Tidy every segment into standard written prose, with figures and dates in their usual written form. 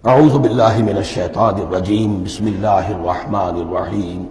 اعوذ باللہ من الشیطان الرجیم بسم اللہ الرحمن الرحیم۔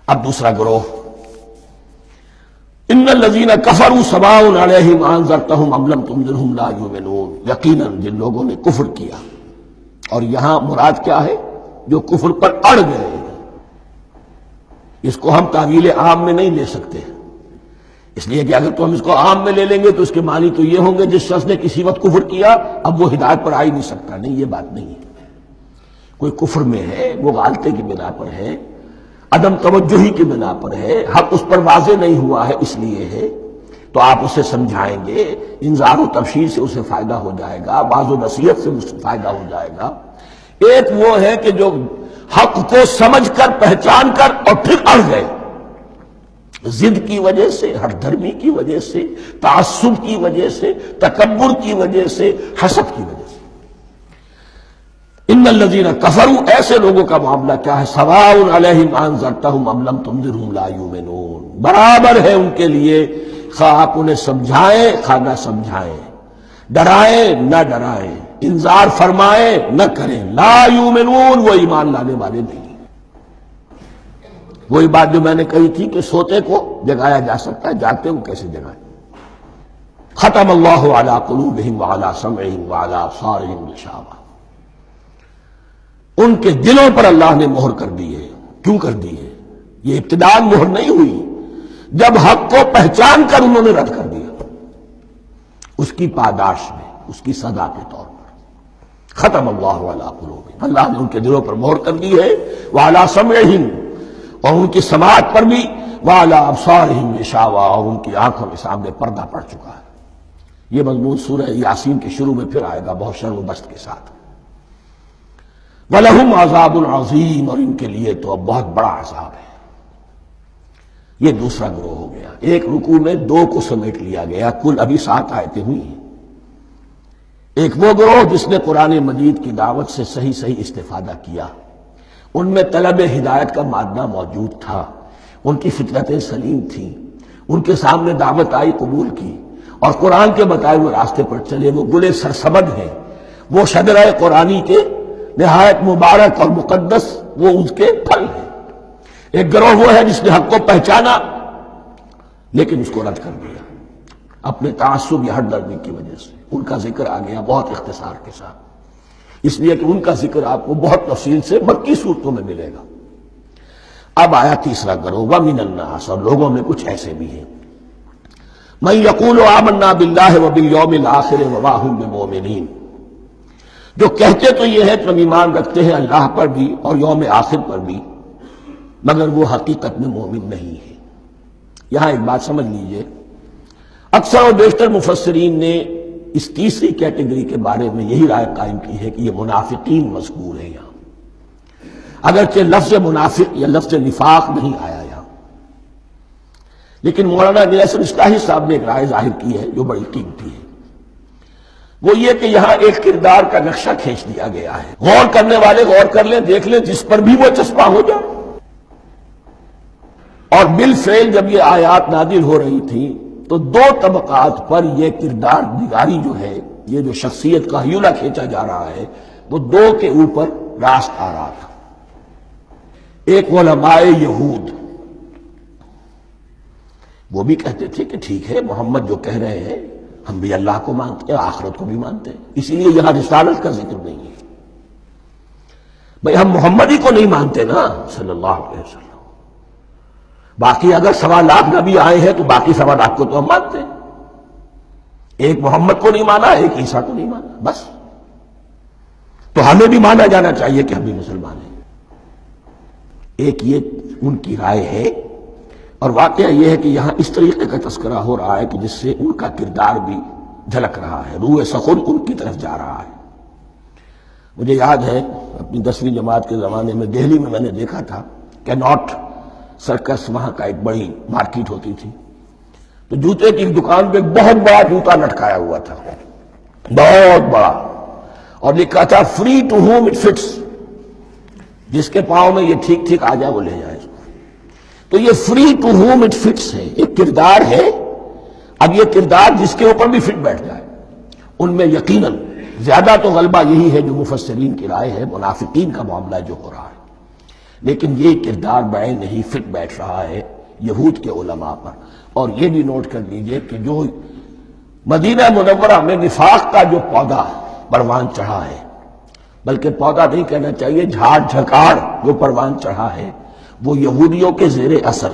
اب دوسرا گروہ، ان الذین کفروا سواء علیہم انذرتہم ام لم تنذرہم لا یؤمنون، یقیناً جن لوگوں نے کفر کیا، اور یہاں مراد کیا ہے؟ جو کفر پر اڑ گئے۔ اس کو ہم تعویل عام میں نہیں لے سکتے، اس لیے کہ اگر تو ہم اس کو عام میں لے لیں گے تو اس کے معنی تو یہ ہوں گے جس شخص نے کسی وقت کفر کیا اب وہ ہدایت پر آ ہی نہیں سکتا۔ نہیں، یہ بات نہیں ہے۔ کوئی کفر میں ہے، وہ غالطے کی بنا پر ہے، عدم توجہی کی بنا پر ہے، حق اس پر واضح نہیں ہوا ہے اس لیے ہے، تو آپ اسے سمجھائیں گے، انذار و تبشیر سے اسے فائدہ ہو جائے گا، واعظ و نصیحت سے اسے فائدہ ہو جائے گا۔ ایک وہ ہے کہ جو حق کو سمجھ کر پہچان کر اور پھر اڑ گئے، ضد کی وجہ سے، ہٹ دھرمی کی وجہ سے، تعصب کی وجہ سے، تکبر کی وجہ سے، حسد کی وجہ سے۔ ان الذین کفروا، ایسے لوگوں کا معاملہ کیا ہے؟ سواء علیہم انذرتہم ام لم تنذرہم لا یؤمنون، برابر ہے ان کے لیے، خواہ آپ انہیں سمجھائیں خواہ نہ سمجھائیں، ڈرائیں نہ ڈرائیں، انذار فرمائیں نہ کریں، لا یؤمنون، وہ ایمان لانے والے نہیں۔ وہی بات جو میں نے کہی تھی کہ سوتے کو جگایا جا سکتا ہے، جاگتے کو کیسے جگائیں؟ ختم اللہ علی قلوبہم وعلی سمعہم وعلی ابصارہم غشاوہ، ان کے دلوں پر اللہ نے مہر کر دی ہے۔ کیوں کر دی ہے؟ یہ ابتداء مہر نہیں ہوئی، جب حق کو پہچان کر انہوں نے رد کر دیا، اس کی پاداش میں، اس کی سزا کے طور پر۔ ختم اللہ علی قلوبہم، اللہ نے ان کے دلوں پر مہر کر دی ہے، وعلی سمعہم، اور ان کی سماعت پر بھی، وعلی ابصارہم غشاوہ، اور ان کی آنکھوں کے سامنے پردہ پڑ چکا ہے۔ یہ مضمون سورہ یاسین کے شروع میں پھر آئے گا بہت شر و بست کے ساتھ۔ وَلَهُمْ عَذَابٌ عَظِيمٌ، اور ان کے لیے تو اب بہت بڑا عذاب ہے۔ یہ دوسرا گروہ ہو گیا، ایک رکوع میں دو کو سمیٹ لیا گیا، کل ابھی 7 آیتیں ہوئی ہیں۔ ایک وہ گروہ جس نے قرآن مجید کی دعوت سے صحیح استفادہ کیا، ان میں طلب ہدایت کا مادہ موجود تھا، ان کی فطرتیں سلیم تھیں، ان کے سامنے دعوت آئی، قبول کی، اور قرآن کے بتائے ہوئے راستے پر چلے۔ وہ گلے سرسبد ہیں، وہ شجرہ قرآنی کے نہایت مبارک اور مقدس، وہ اس کے پھل ہیں۔ ایک گروہ وہ ہے جس نے حق کو پہچانا لیکن اس کو رد کر دیا اپنے تعصب یا ہٹ دھرمی کی وجہ سے۔ ان کا ذکر آ گیا بہت اختصار کے ساتھ، اس لیے کہ ان کا ذکر آپ کو بہت تفصیل سے مکی صورتوں میں ملے گا۔ اب آیا تیسرا گروہ، وَمِنَ النَّاسِ، اور لوگوں میں کچھ ایسے بھی ہیں، مَن يَقُولُ آمَنَّا بِاللَّهِ وَبِالْيَوْمِ الْآخِرِ وَمَا هُم بِمُؤْمِنِينَ، جو کہتے تو یہ ہے کہ ہم ایمان رکھتے ہیں اللہ پر بھی اور یوم آخر پر بھی، مگر وہ حقیقت میں مومن نہیں ہے۔ یہاں ایک بات سمجھ لیجئے، اکثر اور بیشتر مفسرین نے اس تیسری کیٹیگری کے بارے میں یہی رائے قائم کی ہے کہ یہ منافقین مذکور ہیں یہاں، اگرچہ لفظ منافق یا لفظ نفاق نہیں آیا یہاں، لیکن مولانا نیلسن اصلاحی صاحب نے ایک رائے ظاہر کی ہے جو بڑی قیمتی ہے۔ وہ یہ کہ یہاں ایک کردار کا نقشہ کھینچ دیا گیا ہے، غور کرنے والے غور کر لیں، دیکھ لیں، جس پر بھی وہ چسپاں ہو جائے۔ اور بالفعل جب یہ آیات نازل ہو رہی تھی تو دو طبقات پر یہ کردار نگاری جو ہے، یہ جو شخصیت کا ہیولہ کھینچا جا رہا ہے، وہ دو کے اوپر راست آ رہا تھا۔ ایک علماء یہود، وہ بھی کہتے تھے کہ ٹھیک ہے، محمد جو کہہ رہے ہیں ہم بھی اللہ کو مانتے ہیں، آخرت کو بھی مانتے ہیں، اسی لیے یہاں رسالت کا ذکر نہیں ہے۔ بھئی ہم محمد ہی کو نہیں مانتے نا صلی اللہ علیہ وسلم، باقی اگر 1.25 لاکھ نبی آئے ہیں تو باقی 1.25 لاکھ کو تو ہم مانتے ہیں، ایک محمد کو نہیں مانا، ایک عیسیٰ کو نہیں مانا، بس۔ تو ہمیں بھی مانا جانا چاہیے کہ ہم بھی مسلمان ہیں۔ ایک یہ ان کی رائے ہے، اور واقعہ یہ ہے کہ یہاں اس طریقے کا تذکرہ ہو رہا ہے کہ جس سے ان کا کردار بھی جھلک رہا ہے، روح سخن ان کی طرف جا رہا ہے۔ مجھے یاد ہے اپنی 10ویں جماعت کے زمانے میں دہلی میں نے دیکھا تھا کہ ناٹ سرکس، وہاں کا ایک بڑی مارکیٹ ہوتی تھی، تو جوتے کی دکان پہ ایک بہت بڑا جوتا لٹکایا ہوا تھا، بہت بڑا، اور لکھا تھا free to home it fits, جس کے پاؤں میں یہ ٹھیک ٹھیک آ جائے وہ لے جائے۔ تو یہ free to home it fits ہے، ایک کردار ہے، اب یہ کردار جس کے اوپر بھی فٹ بیٹھ جائے، ان میں یقیناً زیادہ تو غلبہ یہی ہے جو مفسرین کی رائے ہے، منافقین کا معاملہ جو ہو رہا ہے، لیکن یہ کردار بعین نہیں فٹ بیٹھ رہا ہے یہود کے علماء پر۔ اور یہ بھی نوٹ کر لیجئے کہ جو مدینہ منورہ میں نفاق کا جو پودا پروان چڑھا ہے، بلکہ پودا نہیں کہنا چاہیے، جھاڑ جھکاڑ جو پروان چڑھا ہے، وہ یہودیوں کے زیر اثر،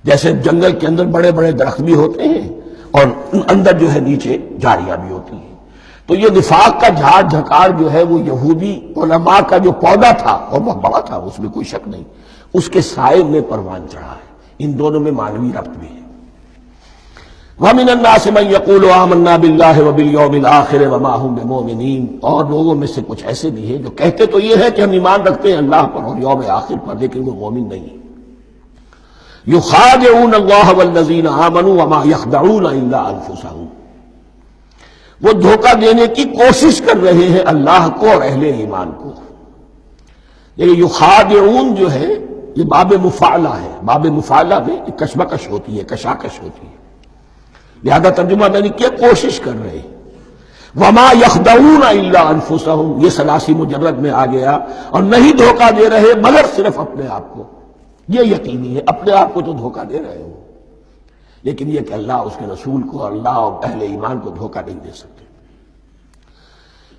جیسے جنگل کے اندر بڑے بڑے درخت بھی ہوتے ہیں اور اندر جو ہے نیچے جھاڑیاں بھی ہوتی ہیں، تو یہ نفاق کا جھاڑ جھکاڑ جو ہے وہ یہودی علماء کا جو پودا تھا اور بہت بڑا تھا، اس میں کوئی شک نہیں، اس کے سائے میں پروان چڑھا ہے۔ ان دونوں میں معنوی ربط بھی ہے۔ وَمِنَ النَّاسِ مَن يَقُولُ آمَنَّا بِاللَّهِ وَبِالْيَوْمِ الْآخِرِ وَمَا هُم بِمُؤْمِنِينَ، اور لوگوں میں سے کچھ ایسے بھی ہیں جو کہتے تو یہ ہے کہ ہم ایمان رکھتے ہیں اللہ پر اور یوم آخر پر، لیکن وہ مومن نہیں ہیں۔ يُخَادِعُونَ اللَّهَ وَالَّذِينَ آمَنُوا وَمَا يَخْدَعُونَ إِلَّا أَنفُسَهُمْ، وہ دھوکہ دینے کی کوشش کر رہے ہیں اللہ کو اور اہل ایمان کو۔ یہ یخادعون جو ہے یہ باب مفعلہ ہے، باب مفعلہ میں کشمکش ہوتی ہے، کشاکش ہوتی ہے، لہذا ترجمہ میں نے کیا کوشش کر رہے ہیں۔ وما یخدعون الا انفسهم، یہ ثلاثی مجرد میں آ گیا، اور نہیں دھوکہ دے رہے مگر صرف اپنے آپ کو۔ یہ یقینی ہے اپنے آپ کو تو دھوکہ دے رہے ہو، لیکن یہ کہ اللہ اس کے رسول کو، اللہ اور اہل ایمان کو دھوکہ نہیں دے سکتے۔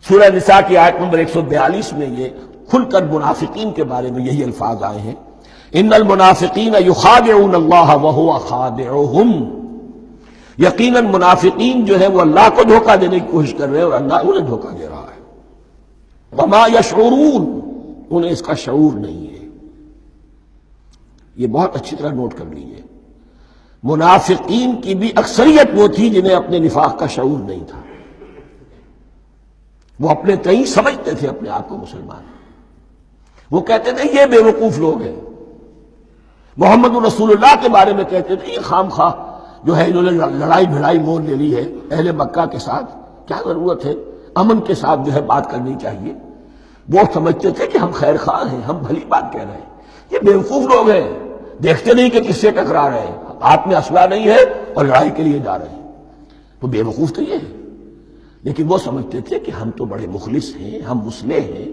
سورہ نساء کی آیت نمبر 142 میں یہ کھل کر منافقین کے بارے میں یہی الفاظ آئے ہیں، ان المنافقین یخادعون اللہ وہو خادعہم، یقیناً منافقین جو ہے وہ اللہ کو دھوکہ دینے کی کوشش کر رہے ہیں اور اللہ انہیں دھوکہ دے رہا ہے۔ وما یشعرون، انہیں اس کا شعور نہیں ہے۔ یہ بہت اچھی طرح نوٹ کر لیجیے، منافقین کی بھی اکثریت وہ تھی جنہیں اپنے نفاق کا شعور نہیں تھا، وہ اپنے تئیں سمجھتے تھے اپنے آپ کو مسلمان، وہ کہتے تھے یہ بے وقوف لوگ ہیں، محمد رسول اللہ کے بارے میں کہتے تھے یہ خام خواہ جو ہے انہوں نے لڑائی بھڑائی مول لے لی ہے اہل مکہ کے ساتھ، کیا ضرورت ہے، امن کے ساتھ جو ہے بات کرنی چاہیے۔ وہ سمجھتے تھے کہ ہم خیر خواہ ہیں، ہم بھلی بات کہہ رہے ہیں، یہ بے وقوف لوگ ہیں، دیکھتے نہیں کہ کس سے ٹکرا رہے ہیں، ہاتھ میں اسلحہ نہیں ہے اور لڑائی کے لیے جا رہے ہیں، تو بے وقوف تو یہ ہے۔ لیکن وہ سمجھتے تھے کہ ہم تو بڑے مخلص ہیں، ہم مصلح ہیں،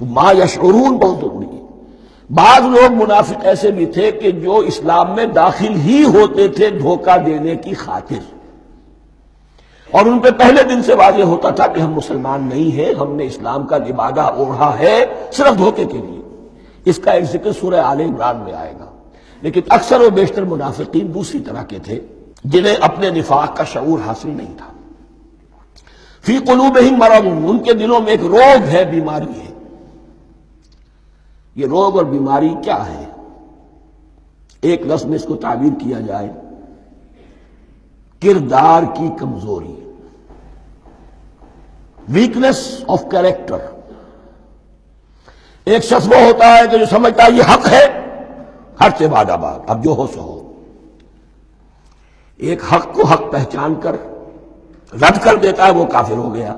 تو ما یشعرون بہت ضروری ہے۔ بعض لوگ منافق ایسے بھی تھے کہ جو اسلام میں داخل ہی ہوتے تھے دھوکہ دینے کی خاطر، اور ان پہ پہلے دن سے واضح ہوتا تھا کہ ہم مسلمان نہیں ہیں، ہم نے اسلام کا لبادہ اوڑھا ہے صرف دھوکے کے لیے۔ اس کا ایک ذکر سورہ آل عمران میں آئے گا۔ لیکن اکثر و بیشتر منافقین دوسری طرح کے تھے جنہیں اپنے نفاق کا شعور حاصل نہیں تھا۔ فی قلوبہم مرض، ان کے دلوں میں ایک روگ ہے، بیماری ہے۔ یہ روگ اور بیماری کیا ہے؟ ایک لفظ میں اس کو تعبیر کیا جائے، کردار کی کمزوری، ویکنس آف کیریکٹر۔ ایک شخص وہ ہوتا ہے کہ جو سمجھتا ہے یہ حق ہے، حق سے بعد آباد، اب جو ہو سو ہو۔ ایک حق کو حق پہچان کر رد کر دیتا ہے، وہ کافر ہو گیا۔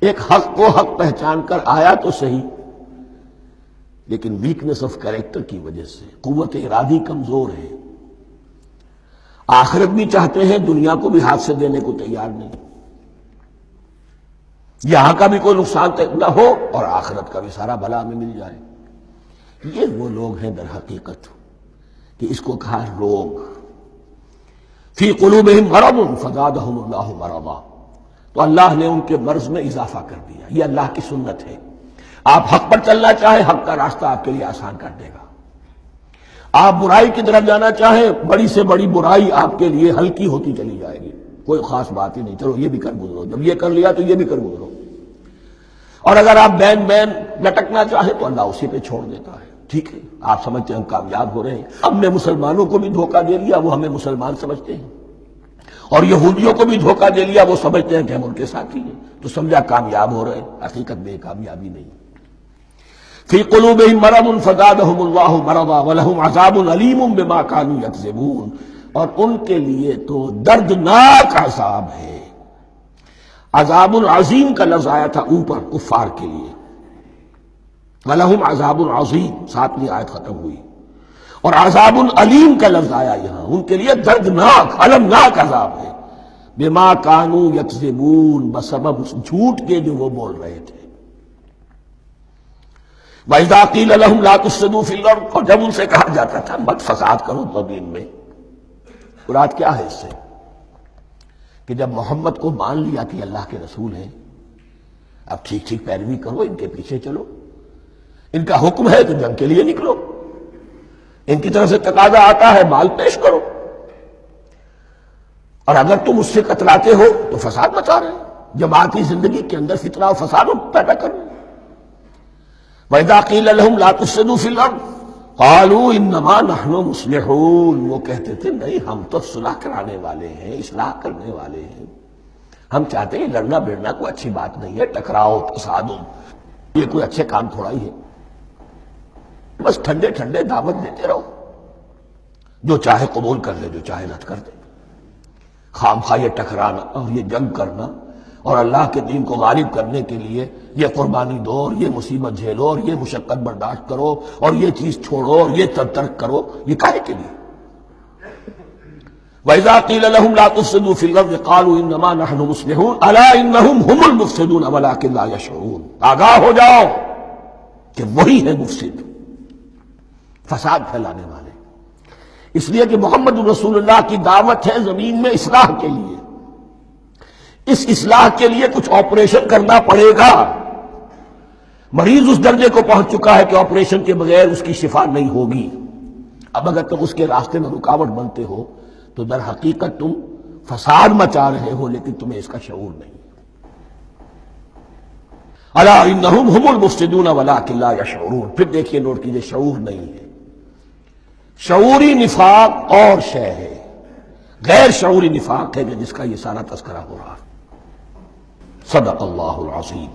ایک حق کو حق پہچان کر آیا تو صحیح، لیکن ویکنس آف کیریکٹر کی وجہ سے قوت ارادی کمزور ہے، آخرت بھی چاہتے ہیں، دنیا کو بھی ہاتھ سے دینے کو تیار نہیں، یہاں کا بھی کوئی نقصان نہ ہو اور آخرت کا بھی سارا بھلا ہمیں مل جائے۔ یہ وہ لوگ ہیں در حقیقت کہ اس کو کہا روگ۔ فی قلوبہم مرض فزادہم اللہ مرضا، تو اللہ نے ان کے مرض میں اضافہ کر دیا۔ یہ اللہ کی سنت ہے، آپ حق پر چلنا چاہیں حق کا راستہ آپ کے لیے آسان کر دے گا، آپ برائی کی طرف جانا چاہیں بڑی سے بڑی برائی آپ کے لیے ہلکی ہوتی چلی جائے گی، کوئی خاص بات ہی نہیں، چلو یہ بھی کر گزرو، جب یہ کر لیا تو یہ بھی کر گزرو۔ اور اگر آپ بین بین لٹکنا چاہیں تو اللہ اسی پہ چھوڑ دیتا ہے، ٹھیک ہے آپ سمجھتے ہیں ہم کامیاب ہو رہے ہیں، ہم نے مسلمانوں کو بھی دھوکہ دے لیا، وہ ہمیں مسلمان سمجھتے ہیں، اور یہودیوں کو بھی دھوکہ دے لیا، وہ سمجھتے ہیں کہ ہم ان کے ساتھی ہیں، تو سمجھا کامیاب ہو رہے ہیں، حقیقت میں کامیابی نہیں۔ فی قلوبہم مرض فزادہم اللہ مرضا ولہم عذاب علیم بما کانوا یکذبون، اور ان کے لیے تو دردناک عذاب ہے۔ عذاب عظیم کا لفظ آیا تھا اوپر کفار کے لیے، وَلَهُمْ عَذَابٌ عَظِيمٌ، 7ویں آیت ختم ہوئی، اور عذاب علیم کا لفظ آیا یہاں، ان کے لیے دردناک المناک عذاب ہے۔ بما کانوا یکذبون، بسبب اس جھوٹ کے جو وہ بول رہے تھے۔ وَإِذَا قِيلَ لَهُمْ لَا تُفْسِدُوا فِي الْأَرْضِ، اور جب ان سے کہا جاتا تھا مت فساد کرو زمین میں۔ مراد کیا ہے اس سے؟ کہ جب محمد کو مان لیا کہ اللہ کے رسول ہیں، اب ٹھیک ٹھیک پیروی کرو، ان کے پیچھے چلو، ان کا حکم ہے تو جنگ کے لیے نکلو، ان کی طرف سے تقاضا آتا ہے مال پیش کرو، اور اگر تم اس سے کتراتے ہو تو فساد مچا رہے ہیں، جماعتی زندگی کے اندر فتنہ و فساد پیدا کر رہے ہیں۔ وَإِذَا قِيلَ لَهُمْ لَا تُفْسِدُوا فِي الْأَرْضِ قَالُوا إِنَّمَا نَحْنُ مُصْلِحُونَ، وہ کہتے تھے نہیں ہم تو صلح کرانے والے ہیں، اصلاح کرنے والے ہیں، ہم چاہتے ہیں لڑنا بڑنا کوئی اچھی بات نہیں ہے، ٹکراؤ تصادم یہ کوئی اچھے کام تھوڑا ہی ہے، بس ٹھنڈے ٹھنڈے دعوت دیتے رہو، جو چاہے قبول کر لے جو چاہے رد کر دے، خام خواہ یہ ٹکرانا اور یہ جنگ کرنا اور اللہ کے دین کو غالب کرنے کے لیے یہ قربانی دو اور یہ مصیبت جھیلو اور یہ مشقت برداشت کرو اور یہ چیز چھوڑو اور یہ ترک کرو، یہ کاہے کے لیے؟ وَإِذَا قِيلَ لَهُمْ لَا تُفْسِدُوا فِي الْأَرْضِ قَالُوا إِنَّمَا نَحْنُ مُصْلِحُونَ أَلَا إِنَّهُمْ هُمُ الْمُفْسِدُونَ وَلَٰكِن لَا يَشْعُرُونَ، آگاہ ہو جاؤ کہ وہی ہے مفسد، فساد پھیلانے والے، اس لیے کہ محمد رسول اللہ کی دعوت ہے زمین میں اصلاح کے لیے، اس اصلاح کے لیے کچھ آپریشن کرنا پڑے گا، مریض اس درجے کو پہنچ چکا ہے کہ آپریشن کے بغیر اس کی شفا نہیں ہوگی، اب اگر تم اس کے راستے میں رکاوٹ بنتے ہو تو در حقیقت تم فساد مچا رہے ہو لیکن تمہیں اس کا شعور نہیں۔ الا انہم ہم المفسدون ولکن لا یشعرون، پھر دیکھیے نوٹ کیجئے شعور نہیں ہے، شعوری نفاق اور شے ہے، غیر شعوری نفاق ہے کہ جس کا یہ سارا تذکرہ ہو رہا ہے۔ صدق اللہ العظیم۔